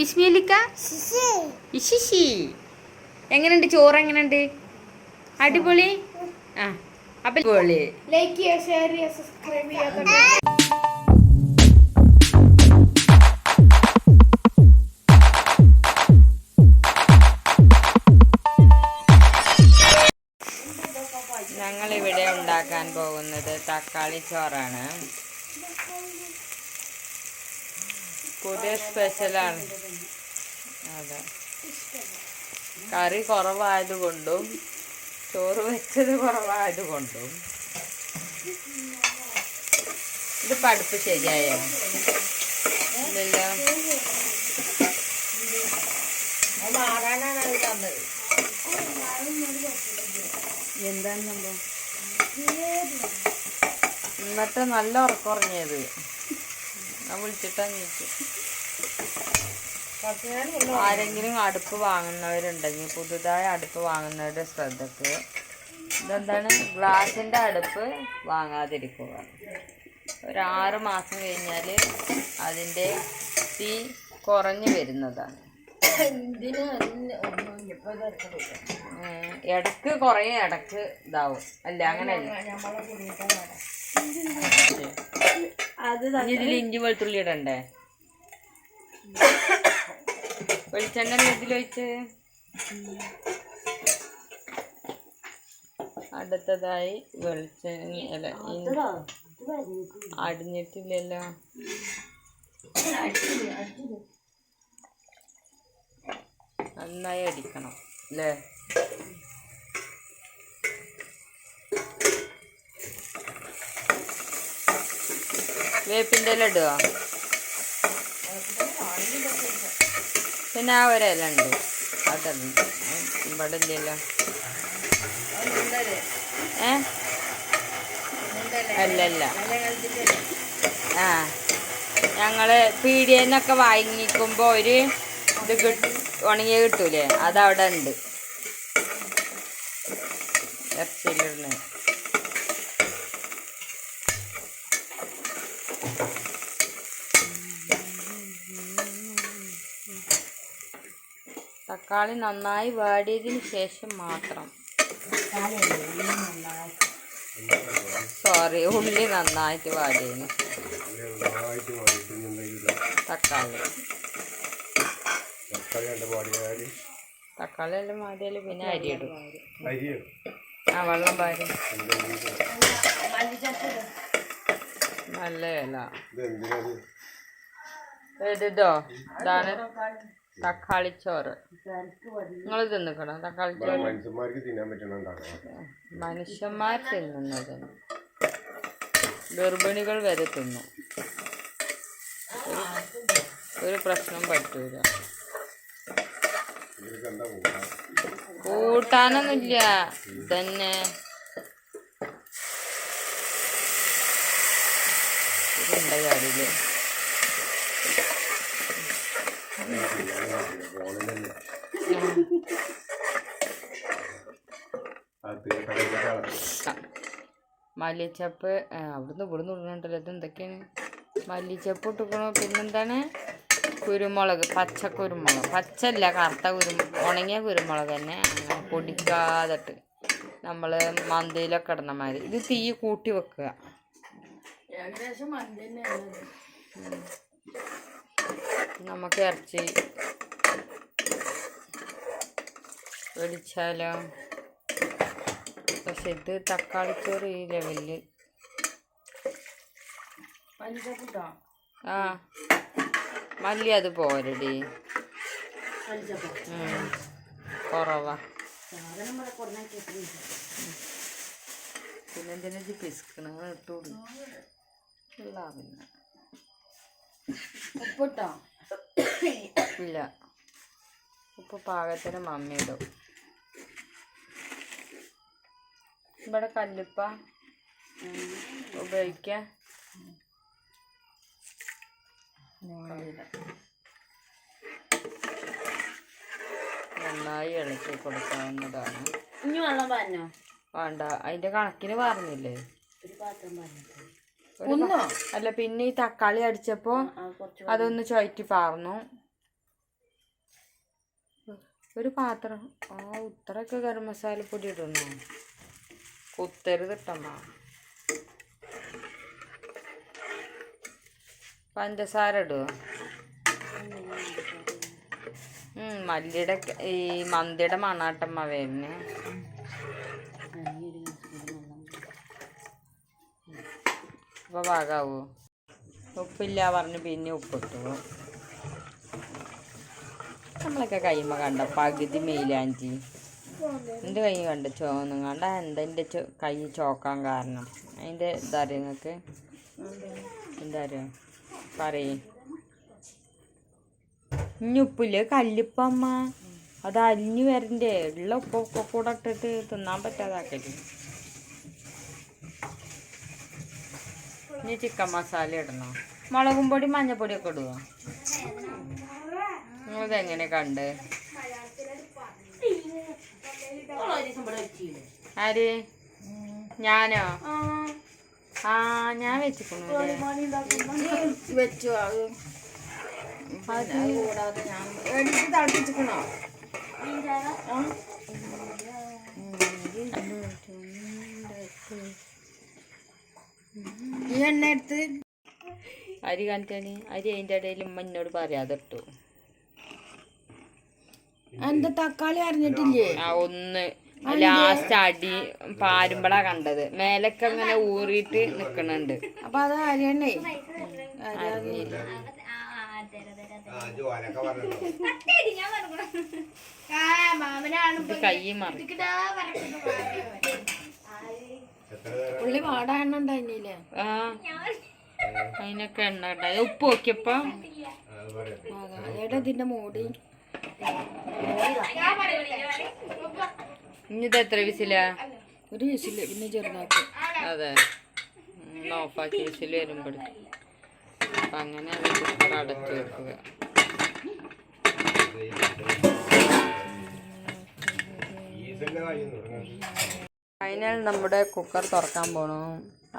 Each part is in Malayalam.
ബിസ്മിലിക്ക ഇശിശി. എങ്ങനെയുണ്ട് ചോറ്? എങ്ങനെയുണ്ട്? അടിപൊളി. ആ അപ്പൊ ലൈക്ക് ചെയ്യുക, ഷെയർ ചെയ്യുക, സബ്സ്ക്രൈബ് ചെയ്യുക. ഞങ്ങളിവിടെ ഉണ്ടാക്കാൻ പോകുന്നത് തക്കാളി ചോറാണ്. പുതിയ സ്പെഷ്യലാണ്. അതെ, കറി കുറവായതുകൊണ്ടും ചോറ് വെച്ചത് കുറവായതുകൊണ്ടും. ഇത് പഠിപ്പ് ശരിയായോ? ഇല്ലല്ലോ. എന്താണ് സംഭവം? ഇന്നത്തെ നല്ല ഉറക്കുറങ്ങിയത്. ഞാൻ വിളിച്ചിട്ടാ ചോദിച്ചു. ആരെങ്കിലും അടുപ്പ് വാങ്ങുന്നവരുണ്ടെങ്കിൽ പുതുതായി അടുപ്പ് വാങ്ങുന്നവരുടെ ശ്രദ്ധക്ക് ഇതെന്താണ്, ഗ്ലാസിൻ്റെ അടുപ്പ് വാങ്ങാതിരിക്കുക. ഒരു 6 മാസം കഴിഞ്ഞാൽ അതിൻ്റെ തീ കുറഞ്ഞു വരുന്നതാണ്. ഇടക്ക് കുറേ ഇടക്ക് ഇതാവും. അല്ല അങ്ങനെയല്ല. ഇതിൽ ഇഞ്ചി വെളുത്തുള്ളി ഇടണ്ടേ? വെളിച്ചെണ്ണ ഇതിലൊഴിച്ച്. അടുത്തതായി വെളിച്ചെണ്ണ. അല്ല, അടിഞ്ഞിട്ടില്ലല്ലോ. നന്നായി അടിക്കണം അല്ലേ? വേപ്പിൻ്റെ ഇല ഇടുക. പിന്നെ ആ ഒരില ഉണ്ട്, അതല്ല ഇവിടെ ഇല്ലല്ലോ. അല്ലല്ല. ആ, ഞങ്ങള് പീടികന്നൊക്കെ വാങ്ങിക്കുമ്പോൾ ഒരു ഇത് ഉണങ്ങിയ കിട്ടൂലേ, അതവിടെ ഉണ്ട്. ഇറച്ചിയിലിടുന്ന തക്കാളി നന്നായി വാടിയതിന് ശേഷം മാത്രം. സോറി, ഉള്ളി നന്നായിട്ട് വാടിയതിന് തക്കാളി എല്ലാം വാടിയാൽ പിന്നെ അരി ഇടും. ആ, വെള്ളം പാരും. നല്ല ഇല. ഇതോ, ഇതാണ് തക്കാളിച്ചോറ്. നിങ്ങൾ തിന്നിക്കണം തക്കാളിച്ചോറ്. മനുഷ്യന്മാർ തിന്നുന്നതിന് ഗർഭിണികൾ വരെ തിന്നും. ഒരു പ്രശ്നം പറ്റൂല. കൂട്ടാനൊന്നുമില്ല തന്നെ. ഇതുണ്ട ചാടിയില്ലേ? മല്ലിച്ചപ്പ് അവിടുന്ന് ഇവിടുന്ന് ഇടുന്നുണ്ടല്ലോ. ഇത് എന്തൊക്കെയാണ്? മല്ലിച്ചപ്പ് ഇട്ടിക്കണോ. പിന്നെന്താണ്? കുരുമുളക്, പച്ചക്കുരുമുളക്. പച്ചല്ല, കറുത്ത ഉണങ്ങിയ കുരുമുളക് തന്നെ. അങ്ങനെ പൊടിക്കാതിട്ട് നമ്മൾ മന്തിയിലൊക്കെ ഇടുന്ന മാതിരി. ഇത് തീ കൂട്ടി വെക്കുക. ഏകദേശം മന്തി നമുക്ക് ഇറച്ചി വെളിച്ചാലോ. പക്ഷെ ഇത് തക്കാളിച്ചോറ് ഈ ലെവലില്. ആ, മല്ലി അത് പോരടി, കുറവാ. പിന്നെന്തിനാ പിസ്ക്കണ ഇട്ടുകൊടുക്കും. പിന്നെ ഉപ്പിട്ടോ? ഇല്ല, ഉപ്പ് പാകത്തിന് മമ്മി ഇടും. ഇവിടെ കല്ലുപ്പ ഉപയോഗിക്കാം. നന്നായി ഇളക്കി കൊടുക്കാവുന്നതാണ്. ഇനി വെള്ളം പറഞ്ഞോ? വേണ്ട, അതിന്റെ കണക്കിന് പറഞ്ഞില്ലേ. അല്ല, പിന്നെ ഈ തക്കാളി അടിച്ചപ്പോ അതൊന്ന് ചുഴറ്റി പാർന്നു. ഒരു പാത്രം. ഇത്രയൊക്കെ ഗരം മസാലപ്പൊടി ഇടണോ? കുത്തരുത് ഇട്ടമ്മ. പഞ്ചസാര ഇടുക. മല്ലിയുടെ ഈ മന്തിയുടെ മണാട്ടമ്മ വരുന്നേ. അപ്പോൾ പാകാവോ? ഉപ്പില്ല പറഞ്ഞ് പിന്നെ ഉപ്പിട്ടു. നമ്മളൊക്കെ കൈമ കണ്ട പകുതി മെയിലാഞ്ചി. എൻ്റെ കൈ കണ്ട ചോന്നും കണ്ട. എന്താ എൻ്റെ കൈ ചോക്കാൻ കാരണം? അതിൻ്റെ എന്താ അറിയാം നിങ്ങൾക്ക്? എന്താ അറിയാം പറയേ. ഇനി ഉപ്പില്ല കല്ലുപ്പമ്മ. അത് അലിഞ്ഞു വരണ്ടേ. ഉള്ള ഉപ്പൊക്കെ കൂടെ ഇട്ടിട്ട് തിന്നാൻ പറ്റാതാക്കല്. ഇനി ചിക്കൻ മസാല ഇടണോ? മുളകും പൊടി മഞ്ഞപ്പൊടിയൊക്കെ ഇടുക. നിങ്ങളിതെങ്ങനെ കണ്ട്? ആര്? ഞാനോ? ഞാൻ വെച്ചിക്കണു. വെച്ചു. തിളപ്പിച്ചിക്കണോ? ഈ എണ്ണ എടുത്ത് അരി കാണിച്ചാണ്. അരി അതിൻ്റെ ഇടയിൽ ഉമ്മ എന്നോട് പറയാതെ ഇട്ടു. എന്താ തക്കാളി അരിഞ്ഞിട്ടില്ലേ? ഒന്ന് ലാസ്റ്റ് അടി പാരുമ്പളാ കണ്ടത്. മേലൊക്കെ അങ്ങനെ ഊറിയിട്ട് നിക്കണുണ്ട്. അപ്പൊ അത് അരിയണേ. അറിഞ്ഞില്ല. കൈ മറി പുള്ളി വാട എണ്ണ ഉണ്ടായില്ലേ? അതിനൊക്കെ എണ്ണ ഉണ്ടായി. ഉപ്പ് നോക്കിയപ്പോ ഏട്ടാ ഇതിന്റെ മൂടി. ഇനിത് എത്ര വിസിലാ? ഒരു വിസില്. പിന്നെ ചെറുതാക്കി. അതെ, ഓഫാക്കി വിസില് വരുമ്പോഴേക്കും. അപ്പം അങ്ങനെ കുക്കർ അടച്ചു വെക്കുക. ഫൈനൽ നമ്മുടെ കുക്കർ തുറക്കാൻ പോണു.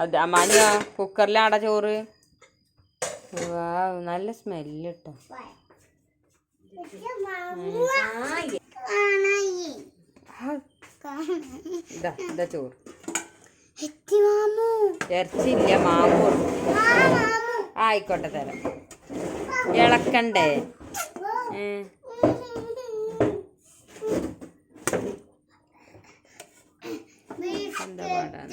അത് അമ്മാനിയാ കുക്കറിലാട ചോറ്. നല്ല സ്മെല്ല് കേട്ടോ. ഇതാ ചോറ്. ഇറച്ചില്ല, മാമു. ആയിക്കോട്ടെ തരാം. ഇളക്കണ്ടേ? എന്താ പാടാണ്?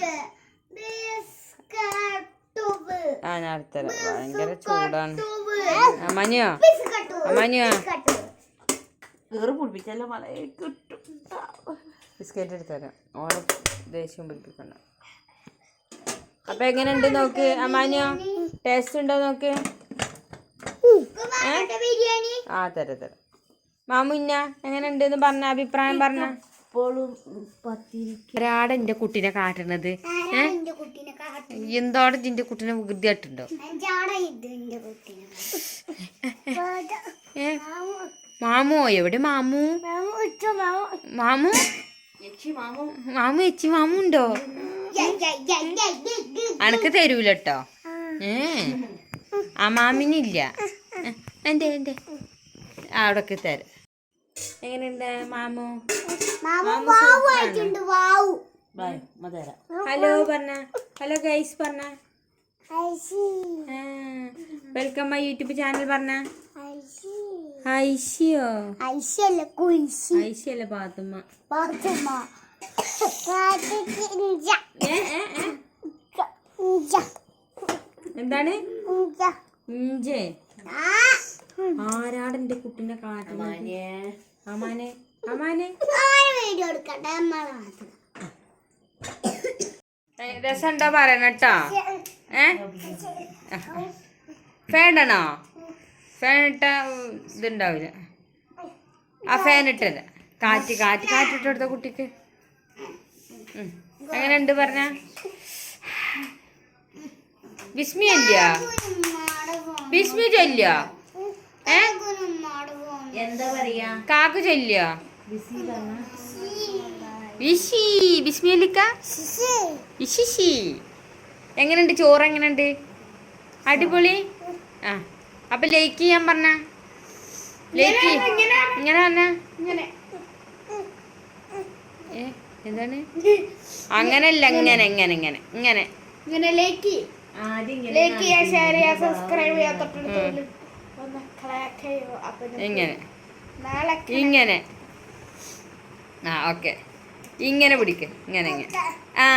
ഞാൻ അടുത്തരാം. ഭയങ്കര ചൂടാണ്. അമ്മാനിയോ അമ്മാനിയോ ബിസ്ക്കറ്റ് എടുത്തരാം. ഓളെ ദേഷ്യം പിടിപ്പിക്കണ്ട. അപ്പൊ എങ്ങനെയുണ്ട് നോക്ക് അമ്മാനിയോ. ടേസ്റ്റ് ഉണ്ടോ നോക്ക്. തരാം തരാം. മാമുന്ന എങ്ങനെയുണ്ട് പറഞ്ഞ അഭിപ്രായം പറഞ്ഞ. ഒരാടെ എന്റെ കുട്ടീനെ കാട്ടണത്. എന്തോടെ നിന്റെ കുട്ടീനെ വികൃതിയായിട്ടുണ്ടോ? മാമു എവിടെ? മാമു മാമു മാമു എച്ചി മാമു ഉണ്ടോ? അനക്ക് തരൂലട്ടോ. ആ മാമിനില്ല. എന്റെ എന്റെ അവിടൊക്കെ തരാം. എങ്ങനെയുണ്ട് മാമു? ഹലോ പറഞ്ഞ. ഹലോ ഗൈസ് പറഞ്ഞ. വെൽക്കം മൈ യൂട്യൂബ് ചാനൽ പറഞ്ഞ. ഐശിയോ? ഐശിയല്ല പാത്തുമ്മ. എന്താണ്? ഇഞ്ചേ ആരാടെ എന്റെ കുട്ടീനെ കാട്ടുന്നത്? അമാനെ അമാനെ രസം ഉണ്ടോ പറയണട്ടോ? ഫാനണോ? ഫാനിട്ട ഇതുണ്ടാവില്ല. ആ ഫാനിട്ടത് കാറ്റ് കാറ്റ് കാറ്റിട്ടെടുത്ത കുട്ടിക്ക് എങ്ങനെയുണ്ട് പറഞ്ഞ. വിസ്മി അല്ല വിസ്മി ചൊല്ല. എന്താ പറയാ? കാക്കു ചൊല്ല. വിശി ബിസ്മിലിക്ക വിശിശി. എങ്ങനെയുണ്ട് ചോറ്? എങ്ങനെയുണ്ട്? അടിപൊളി. അപ്പൊ ലൈക്ക് ചെയ്യാൻ പറഞ്ഞ. ലൈക്ക് ഇങ്ങനെ പറഞ്ഞ എന്താണ് അങ്ങനല്ല ഇങ്ങനെ ഇങ്ങനെ ഇങ്ങനെ ഇങ്ങനെ ഇങ്ങനെ ലൈക്ക് ചെയ്യുക ഷെയർ ചെയ്യുക സബ്സ്ക്രൈബ് ചെയ്യുക തൊട്ടടുത്ത് ഒന്ന് ക്ലിക്ക് ചെയ്യുക അപ്പം ഇങ്ങനെ നാളെ ഇങ്ങനെ ആ ഓക്കെ ഇങ്ങനെ പിടിക്ക് ഇങ്ങനെ ഇങ്ങനെ ആ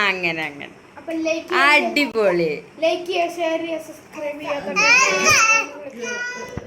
അങ്ങനെ അങ്ങനെ അപ്പം ലൈക്ക് അടിപൊളി ചെയ്യുക ഷെയർ ചെയ്യുക സബ്സ്ക്രൈബ് ചെയ്യുക തൊട്ടടുത്ത്